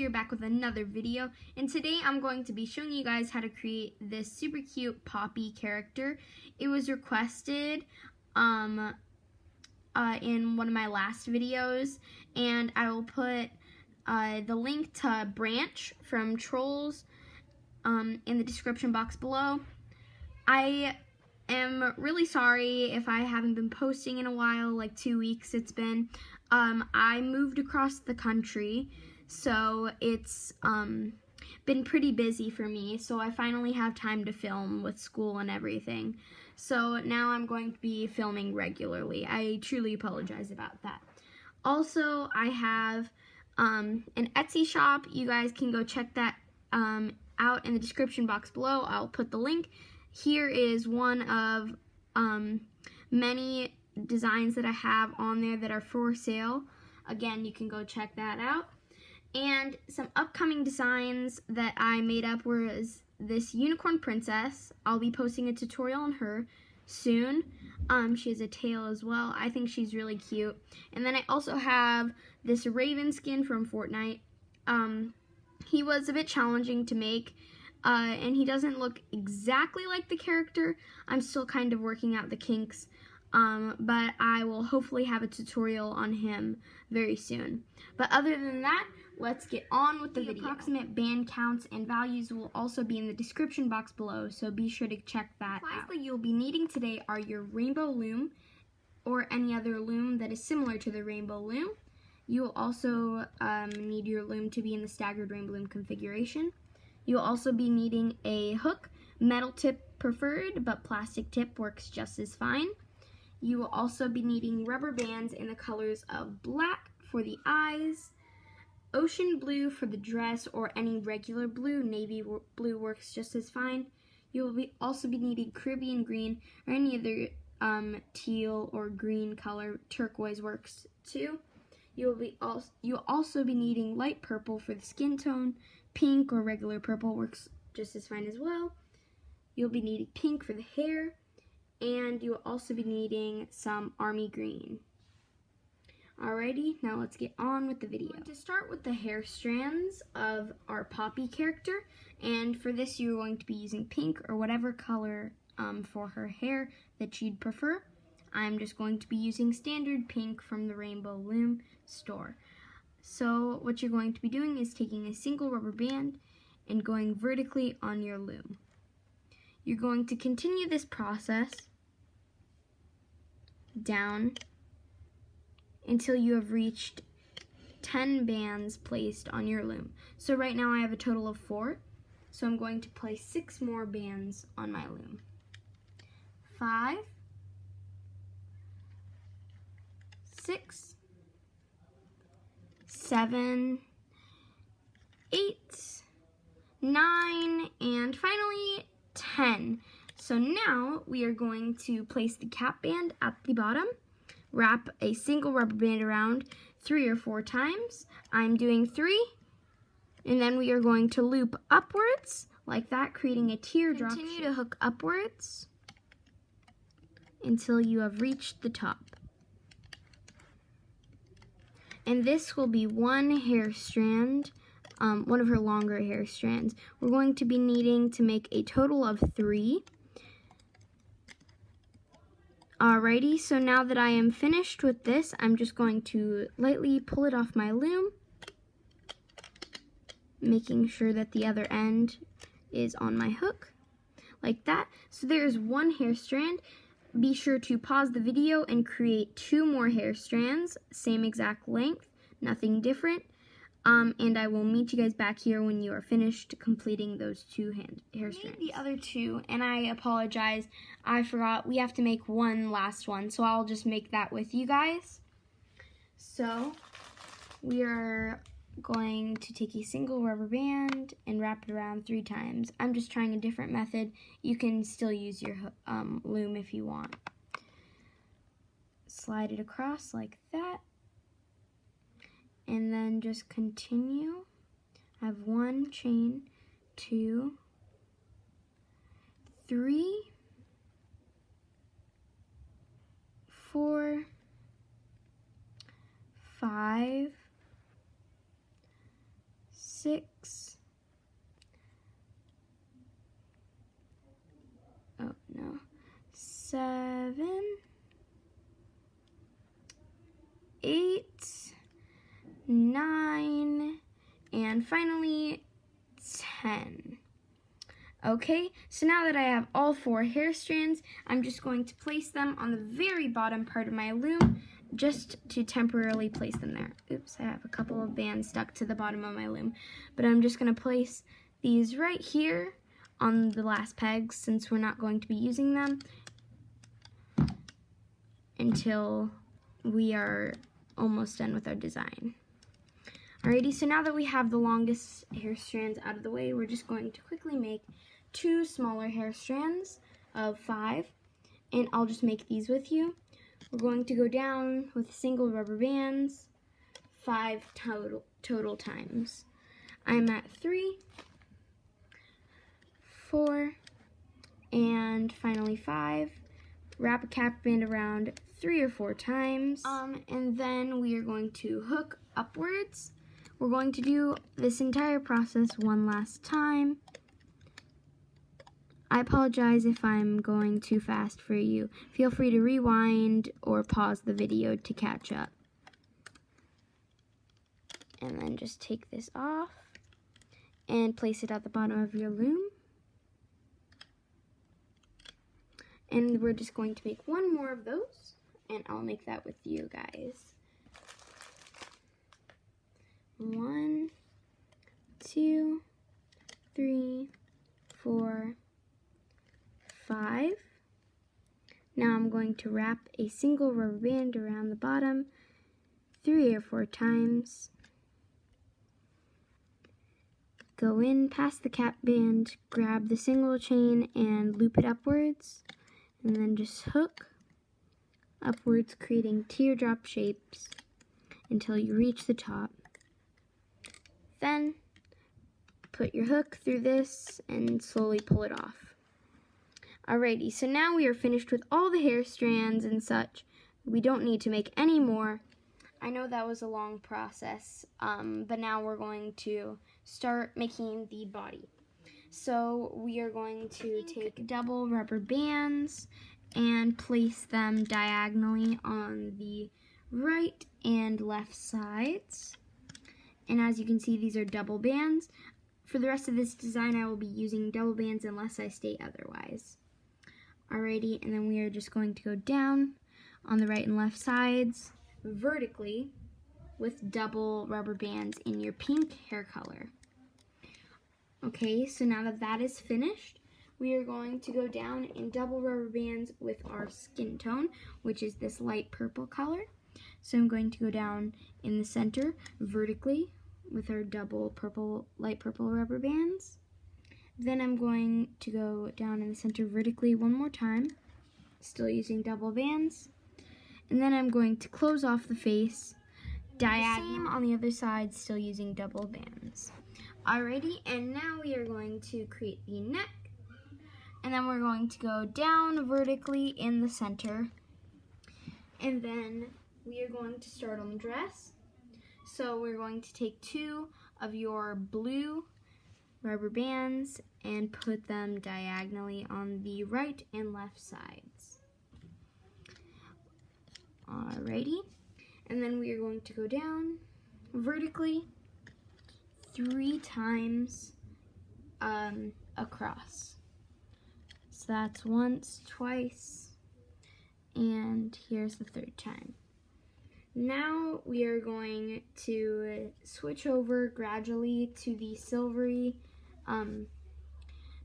here back with another video, and today I'm going to be showing you guys how to create this super cute Poppy character. It was requested in one of my last videos, and I will put the link to Branch from Trolls in the description box below. I am really sorry if I haven't been posting in a while, like 2 weeks it's been. I moved across the country, so it's been pretty busy for me, so I finally have time to film with school and everything. So now I'm going to be filming regularly. I truly apologize about that. Also, I have an Etsy shop. You guys can go check that out in the description box below. I'll put the link. Here is one of many designs that I have on there that are for sale. Again, you can go check that out. And some upcoming designs that I made up was this unicorn princess. I'll be posting a tutorial on her soon. She has a tail as well. I think she's really cute. And then I also have this raven skin from Fortnite. He was a bit challenging to make, and he doesn't look exactly like the character. I'm still kind of working out the kinks. But I will hopefully have a tutorial on him very soon. But other than that, let's get on with the video. Approximate band counts and values will also be in the description box below, so be sure to check that out. Supplies that you'll be needing today are your rainbow loom, or any other loom that is similar to the rainbow loom. You will also need your loom to be in the staggered rainbow loom configuration. You'll also be needing a hook, metal tip preferred, but plastic tip works just as fine. You will also be needing rubber bands in the colors of black for the eyes, ocean blue for the dress, or any regular blue. Navy blue works just as fine. You will also be needing Caribbean green or any other teal or green color. Turquoise works too. You'll also be needing light purple for the skin tone. Pink or regular purple works just as fine as well. You'll be needing pink for the hair. And you will also be needing some army green. Alrighty, now let's get on with the video. To start with the hair strands of our Poppy character, and for this you're going to be using pink or whatever color for her hair that you'd prefer. I'm just going to be using standard pink from the Rainbow Loom store. So what you're going to be doing is taking a single rubber band and going vertically on your loom. You're going to continue this process down until you have reached 10 bands placed on your loom. So right now I have a total of 4, so I'm going to place 6 more bands on my loom. 5, 6, 7, 8, 9, and finally 10. So now we are going to place the cap band at the bottom, wrap a single rubber band around 3 or 4 times. I'm doing 3, and then we are going to loop upwards like that, creating a teardrop. Continue to hook upwards until you have reached the top. And this will be one hair strand, one of her longer hair strands. We're going to be needing to make a total of 3. Alrighty, so now that I am finished with this, I'm just going to lightly pull it off my loom, making sure that the other end is on my hook, like that. So there's one hair strand. Be sure to pause the video and create 2 more hair strands, same exact length, nothing different. And I will meet you guys back here when you are finished completing those 2 hair strands. The other 2, and I apologize, I forgot we have to make one last one, so I'll just make that with you guys. So we are going to take a single rubber band and wrap it around 3 times. I'm just trying a different method. You can still use your loom if you want. Slide it across like that. And then just continue. I have 1 chain, 2, 3, 4, 5, 6. Oh no. 7, 8, 9, and finally 10. Okay, so now that I have all 4 hair strands, I'm just going to place them on the very bottom part of my loom, just to temporarily place them there. Oops, I have a couple of bands stuck to the bottom of my loom, but I'm just going to place these right here on the last pegs, since we're not going to be using them until we are almost done with our design. Alrighty, so now that we have the longest hair strands out of the way, we're just going to quickly make 2 smaller hair strands of 5, and I'll just make these with you. We're going to go down with single rubber bands 5 total times. I'm at 3, 4, and finally 5. Wrap a cap band around 3 or 4 times, and then we are going to hook upwards. We're going to do this entire process one last time. I apologize if I'm going too fast for you. Feel free to rewind or pause the video to catch up. And then just take this off and place it at the bottom of your loom. And we're just going to make one more of those, and I'll make that with you guys. 1, 2, 3, 4, 5. Now I'm going to wrap a single rubber band around the bottom 3 or 4 times. Go in past the cap band, grab the single chain and loop it upwards, and then just hook upwards, creating teardrop shapes until you reach the top. Then put your hook through this and slowly pull it off. Alrighty, so now we are finished with all the hair strands and such. We don't need to make any more. I know that was a long process, but now we're going to start making the body. So we are going to take double rubber bands and place them diagonally on the right and left sides. And as you can see, these are double bands. For the rest of this design, I will be using double bands unless I state otherwise. Alrighty, and then we are just going to go down on the right and left sides vertically with double rubber bands in your pink hair color. Okay, so now that that is finished, we are going to go down in double rubber bands with our skin tone, which is this light purple color. So I'm going to go down in the center vertically with our double purple, light purple rubber bands. Then I'm going to go down in the center vertically one more time, still using double bands. And then I'm going to close off the face diagonally. Same on the other side, still using double bands. Alrighty, and now we are going to create the neck. And then we're going to go down vertically in the center. And then we are going to start on the dress. So we're going to take 2 of your blue rubber bands and put them diagonally on the right and left sides. Alrighty, and then we are going to go down vertically 3 times across. So that's once, twice, and here's the 3rd time. Now we are going to switch over gradually to the silvery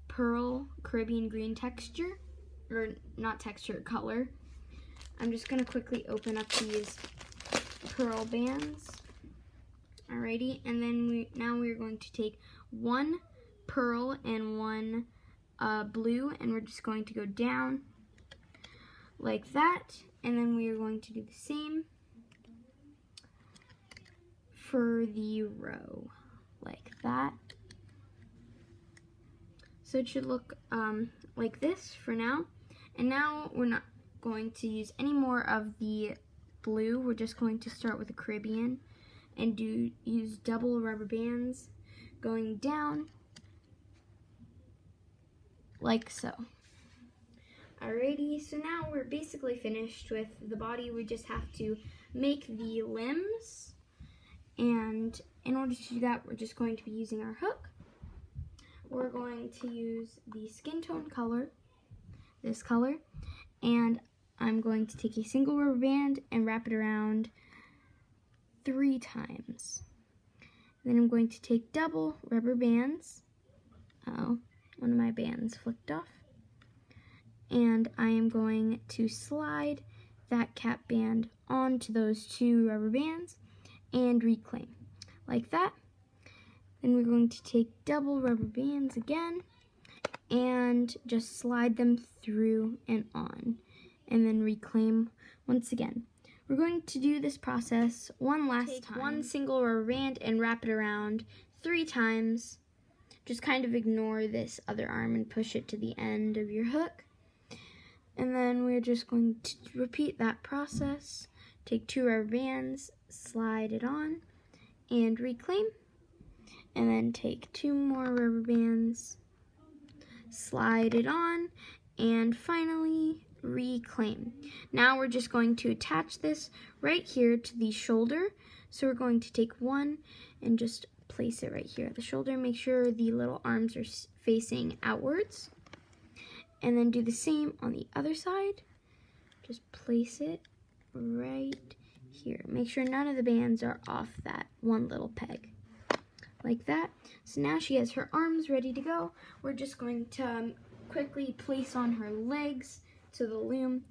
pearl Caribbean green texture, or not texture, color. I'm just going to quickly open up these pearl bands. Alrighty, and then now we're going to take 1 pearl and 1 blue, and we're just going to go down like that, and then we are going to do the same for the row, like that. So it should look like this for now. And now we're not going to use any more of the blue. We're just going to start with the Caribbean and use double rubber bands going down like so. Alrighty, so now we're basically finished with the body. We just have to make the limbs, and in order to do that, we're just going to be using our hook. We're going to use the skin tone color, this color, and I'm going to take a single rubber band and wrap it around 3 times. Then I'm going to take double rubber bands. Oh, one of my bands flicked off. And I am going to slide that cap band onto those 2 rubber bands and reclaim, like that. Then we're going to take double rubber bands again and just slide them through and on, and then reclaim once again. We're going to do this process one last time. Take one single rubber band and wrap it around 3 times. Just kind of ignore this other arm and push it to the end of your hook. And then we're just going to repeat that process. Take 2 rubber bands, slide it on, and reclaim. And then take 2 more rubber bands, slide it on, and finally reclaim. Now we're just going to attach this right here to the shoulder. So we're going to take one and just place it right here at the shoulder. Make sure the little arms are facing outwards. And then do the same on the other side. Just place it right here. Make sure none of the bands are off that one little peg. Like that. So now she has her arms ready to go. We're just going to quickly place on her legs to the loom.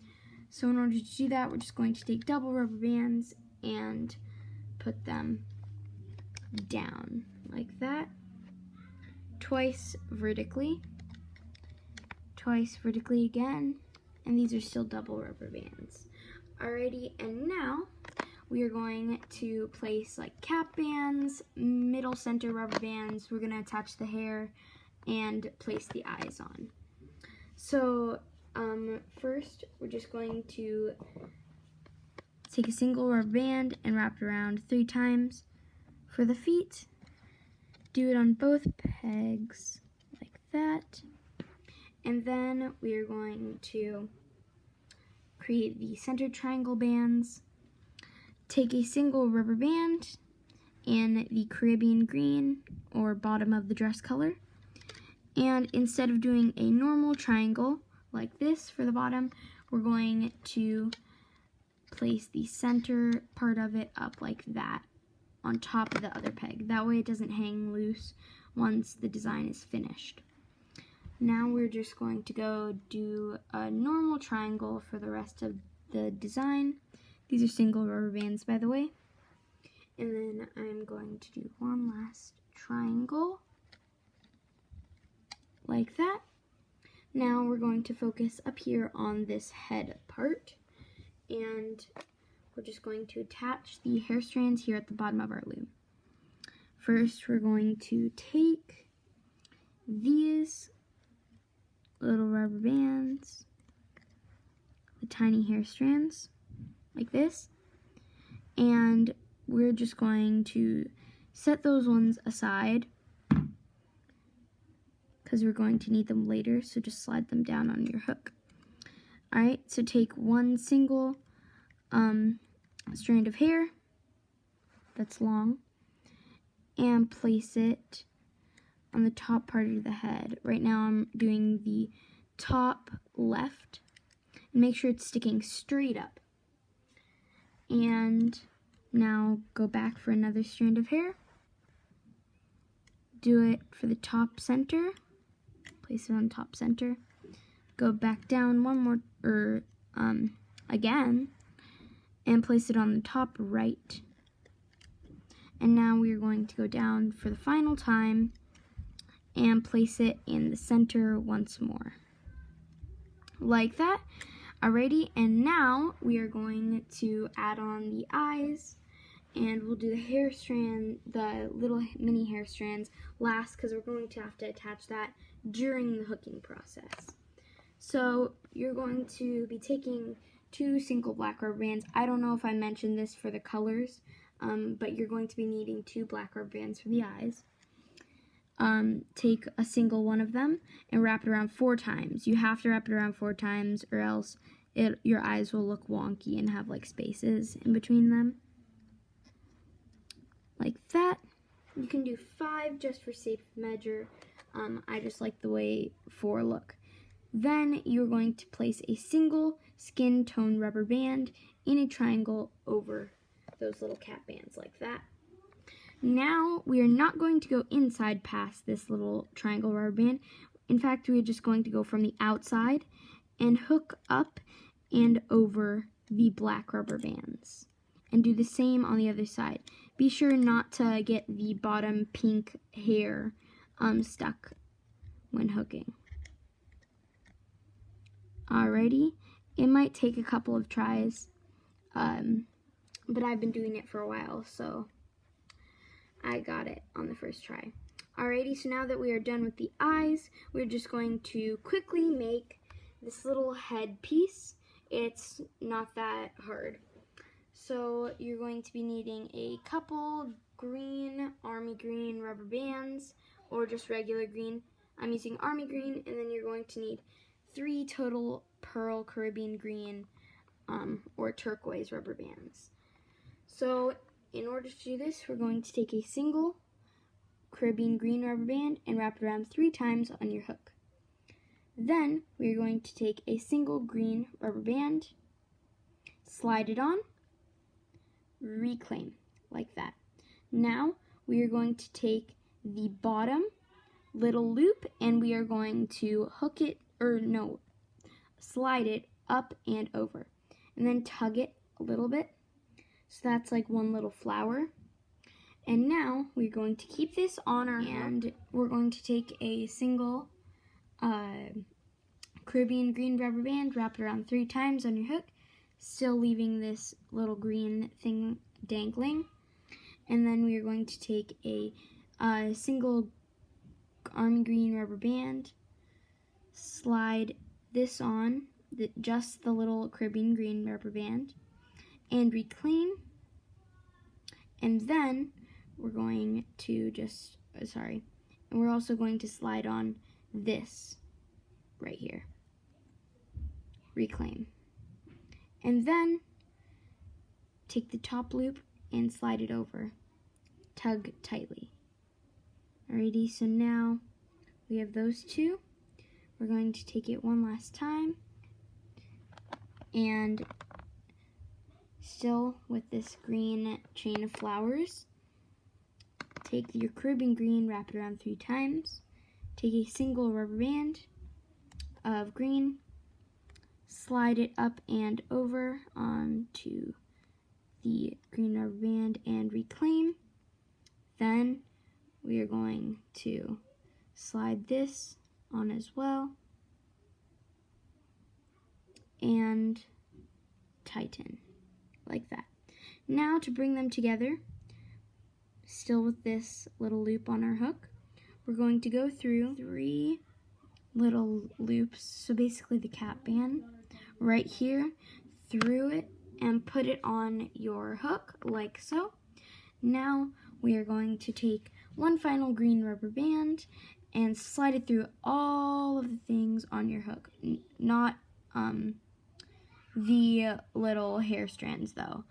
So in order to do that, we're just going to take double rubber bands and put them down like that. Twice vertically. Twice vertically again, and these are still double rubber bands. Alrighty, and now we are going to place like cap bands, middle center rubber bands. We're going to attach the hair and place the eyes on. So first we're just going to take a single rubber band and wrap it around 3 times. For the feet, do it on both pegs like that. And then we are going to create the center triangle bands. Take a single rubber band in the Caribbean green or bottom of the dress color. And instead of doing a normal triangle like this for the bottom, we're going to place the center part of it up like that on top of the other peg. That way it doesn't hang loose once the design is finished. Now we're just going to go do a normal triangle for the rest of the design. These are single rubber bands, by the way. And then I'm going to do one last triangle, like that. Now we're going to focus up here on this head part. And we're just going to attach the hair strands here at the bottom of our loom. First, we're going to take these little rubber bands, the tiny hair strands, like this, and we're just going to set those ones aside because we're going to need them later, so just slide them down on your hook. Alright, so take one single strand of hair that's long and place it on the top part of the head. Right now I'm doing the top left. And make sure it's sticking straight up. And now go back for another strand of hair. Do it for the top center. Place it on top center. Go back down one more, again, and place it on the top right. And now we are going to go down for the final time and place it in the center once more. Like that. Alrighty, and now we are going to add on the eyes, and we'll do the hair strand, the little mini hair strands last, because we're going to have to attach that during the hooking process. So you're going to be taking 2 single black rubber bands. I don't know if I mentioned this for the colors, but you're going to be needing 2 black rubber bands for the eyes. take a single one of them and wrap it around 4 times. You have to wrap it around 4 times or else your eyes will look wonky and have like spaces in between them. Like that. You can do 5 just for safe measure. I just like the way 4 look. Then you're going to place a single skin tone rubber band in a triangle over those little cap bands like that. Now we are not going to go inside past this little triangle rubber band. In fact, we're just going to go from the outside and hook up and over the black rubber bands. And do the same on the other side. Be sure not to get the bottom pink hair stuck when hooking. Alrighty, it might take a couple of tries, but I've been doing it for a while, so I got it on the first try. Alrighty, so now that we are done with the eyes, we're just going to quickly make this little head piece. It's not that hard. So you're going to be needing a couple green, army green rubber bands, or just regular green. I'm using army green, and then you're going to need 3 total pearl Caribbean green or turquoise rubber bands. So in order to do this, we're going to take a single Caribbean green rubber band and wrap it around 3 times on your hook. Then we're going to take a single green rubber band, slide it on, reclaim, like that. Now we are going to take the bottom little loop and we are going to hook it, slide it up and over, and then tug it a little bit. So that's like one little flower. And now we're going to keep this on our hand. We're going to take a single Caribbean green rubber band, wrap it around 3 times on your hook, still leaving this little green thing dangling. And then we are going to take a single army green rubber band, slide this on, just the little Caribbean green rubber band, and reclaim. And then we're going to and we're also going to slide on this right here, reclaim. And then take the top loop and slide it over, tug tightly. Alrighty, so now we have those 2. We're going to take it one last time, and still with this green chain of flowers, take your Caribbean green, wrap it around 3 times, take a single rubber band of green, slide it up and over onto the green rubber band and reclaim. Then we are going to slide this on as well and tighten like that. Now to bring them together, still with this little loop on our hook, we're going to go through 3 little loops, so basically the cap band right here, through it, and put it on your hook like so. Now we are going to take one final green rubber band and slide it through all of the things on your hook, not the little hair strands though,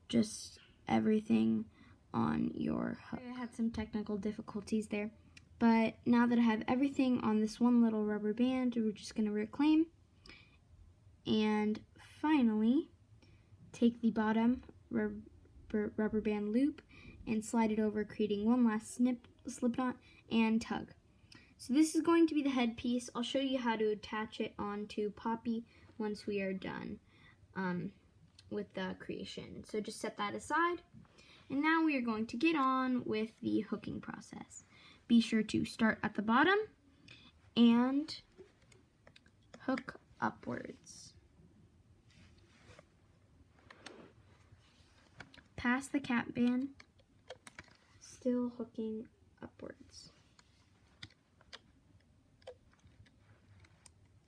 just everything on your hook. I had some technical difficulties there, but now that I have everything on this one little rubber band, we're just going to reclaim and finally take the bottom rubber band loop and slide it over, creating one last slip knot and tug. So this is going to be the headpiece. I'll show you how to attach it onto Poppy once we are done with the creation. So just set that aside. And now we are going to get on with the hooking process. Be sure to start at the bottom and hook upwards. Past the cap band, still hooking upwards.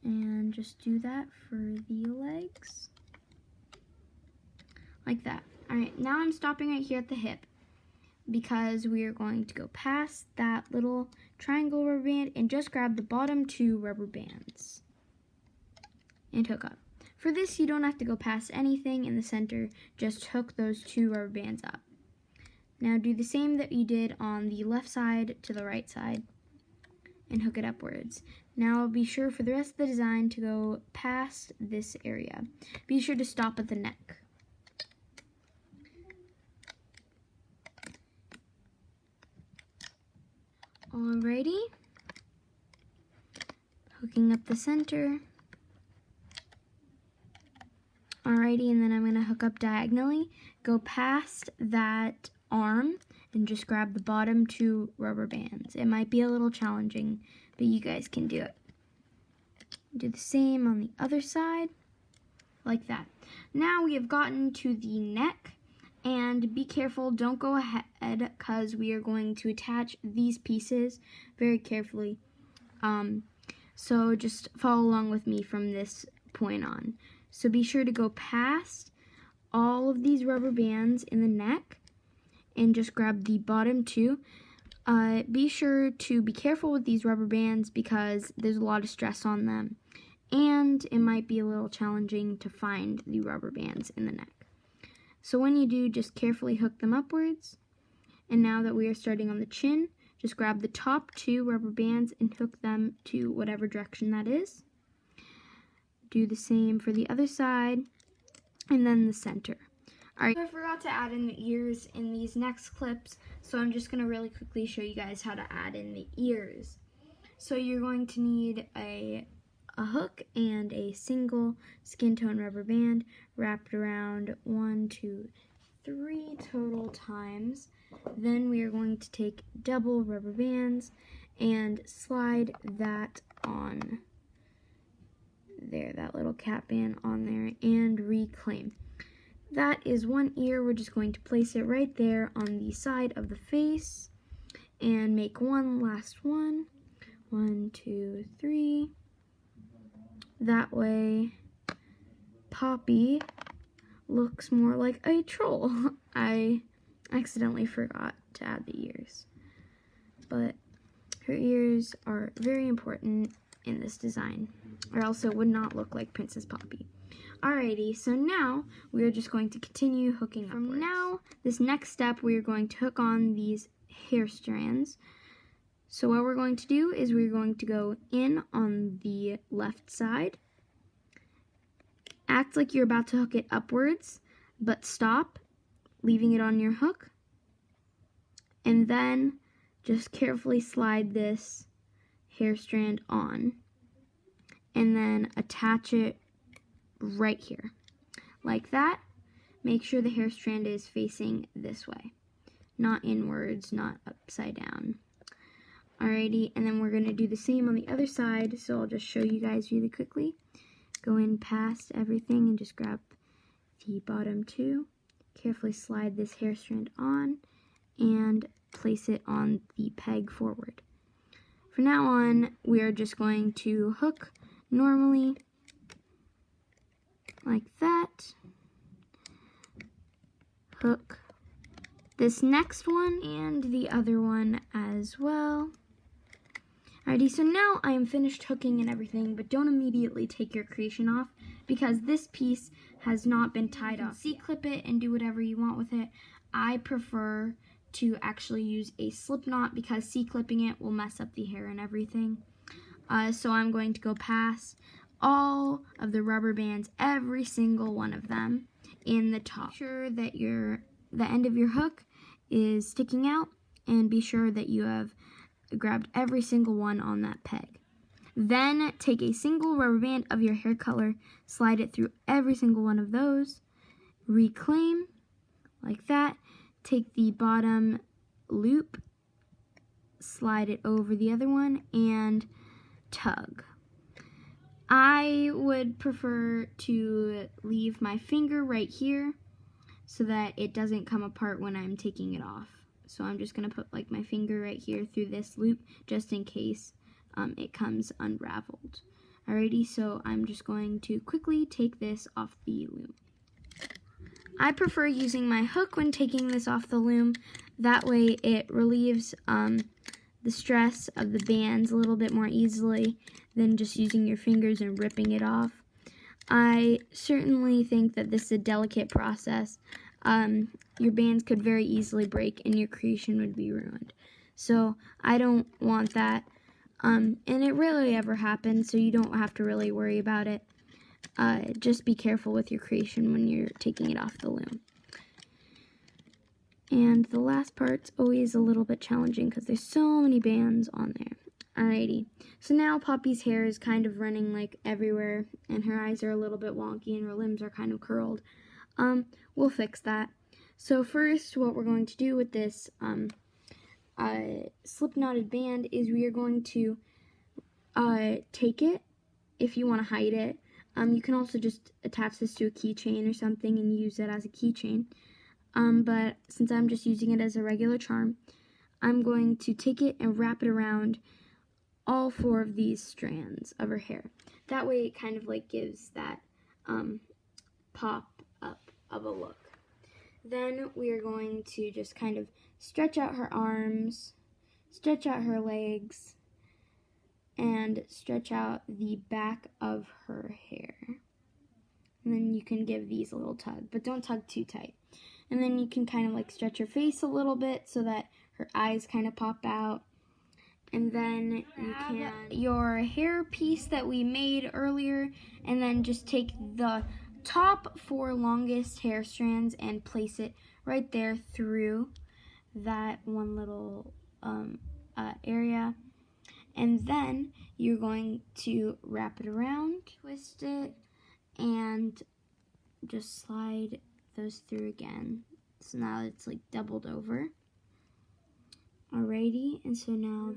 And just do that for the legs. Like that. Alright, now I'm stopping right here at the hip. because we are going to go past that little triangle rubber band and just grab the bottom 2 rubber bands and hook up. For this, you don't have to go past anything in the center, just hook those 2 rubber bands up. Now do the same that you did on the left side to the right side and hook it upwards. Now be sure for the rest of the design to go past this area. Be sure to stop at the neck. Alrighty, hooking up the center. Alrighty, and then I'm going to hook up diagonally, go past that arm, and just grab the bottom 2 rubber bands. It might be a little challenging, but you guys can do it. Do the same on the other side, like that. Now we have gotten to the neck, and be careful, don't go ahead, because we are going to attach these pieces very carefully. So just follow along with me from this point on. So be sure to go past all of these rubber bands in the neck and just grab the bottom 2. Be sure to be careful with these rubber bands because there's a lot of stress on them, and it might be a little challenging to find the rubber bands in the neck. So when you do, just carefully hook them upwards. And now that we are starting on the chin, just grab the top 2 rubber bands and hook them to whatever direction that is. Do the same for the other side, and then the center. Alright, I forgot to add in the ears in these next clips, so I'm just going to really quickly show you guys how to add in the ears. So you're going to need a hook and a single skin tone rubber band wrapped around 1, 2, 3 total times. Then we are going to take double rubber bands and slide that on there, that little cap band on there, and reclaim. That is one ear. We're just going to place it right there on the side of the face and make one last one. 1, 2, 3. That way Poppy looks more like a troll. I accidentally forgot to add the ears, but her ears are very important in this design, or else it would not look like Princess Poppy. Alrighty, so now we are just going to continue hooking upwards. From now, this next step, we are going to hook on these hair strands. So what we're going to do is we're going to go in on the left side, act like you're about to hook it upwards, but stop, leaving it on your hook, and then just carefully slide this hair strand on, and then attach it right here, like that. Make sure the hair strand is facing this way, not inwards, not upside down. Alrighty, and then we're going to do the same on the other side, so I'll just show you guys really quickly. Go in past everything and just grab the bottom 2, carefully slide this hair strand on, and place it on the peg forward. From now on, we are just going to hook normally, like that. Hook this next one and the other one as well. Alrighty, so now I am finished hooking and everything, but don't immediately take your creation off because this piece has not been tied up. C-clip it and do whatever you want with it. I prefer to actually use a slip knot because C-clipping it will mess up the hair and everything. So I'm going to go past all of the rubber bands, every single one of them, in the top. Make sure that the end of your hook is sticking out, and be sure that you have grabbed every single one on that peg. Then take a single rubber band of your hair color, slide it through every single one of those, reclaim, like that. Take the bottom loop, slide it over the other one, and tug. I would prefer to leave my finger right here so that it doesn't come apart when I'm taking it off. So I'm just going to put like my finger right here through this loop just in case it comes unraveled. Alrighty, so I'm just going to quickly take this off the loom. I prefer using my hook when taking this off the loom, That way it relieves the stress of the bands a little bit more easily than just using your fingers and ripping it off. I certainly think that this is a delicate process. Your bands could very easily break and your creation would be ruined. So I don't want that. And it rarely ever happens, so you don't have to really worry about it. Just be careful with your creation when you're taking it off the loom. And the last part's always a little bit challenging because there's so many bands on there. Alrighty, so now Poppy's hair is kind of running like everywhere, and her eyes are a little bit wonky, and her limbs are kind of curled. We'll fix that. So first, what we're going to do with this slip knotted band is we are going to take it. If you want to hide it, you can also just attach this to a keychain or something and use it as a keychain. But since I'm just using it as a regular charm, I'm going to take it and wrap it around all 4 of these strands of her hair. That way it kind of like gives that pop up of a look. Then we are going to just kind of stretch out her arms, stretch out her legs, and stretch out the back of her hair. And then you can give these a little tug, but don't tug too tight. And then you can kind of like stretch her face a little bit so that her eyes kind of pop out. And then you can your hair piece that we made earlier, and then just take the top 4 longest hair strands and place it right there through that one little area. And then you're going to wrap it around, twist it, and just slide those through again. So now it's like doubled over. Alrighty, and so now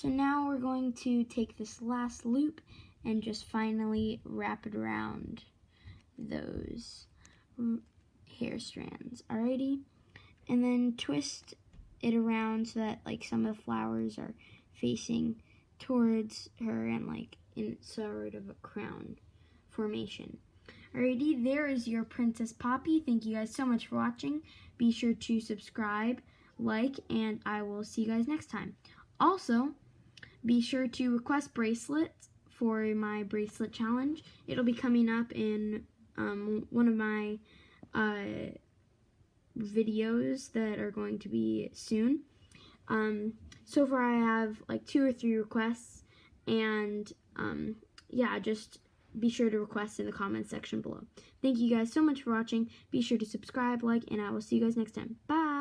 now we're going to take this last loop and just finally wrap it around those hair strands. Alrighty, and then twist it around so that like some of the flowers are facing towards her and like in sort of a crown formation. Alrighty, there is your Princess Poppy. Thank you guys so much for watching. Be sure to subscribe, like, and I will see you guys next time. Also, be sure to request bracelets for my bracelet challenge. It'll be coming up in one of my videos that are going to be soon. So far I have like 2 or 3 requests, and yeah, just be sure to request in the comments section below. Thank you guys so much for watching. Be sure to subscribe, like, and I will see you guys next time. Bye!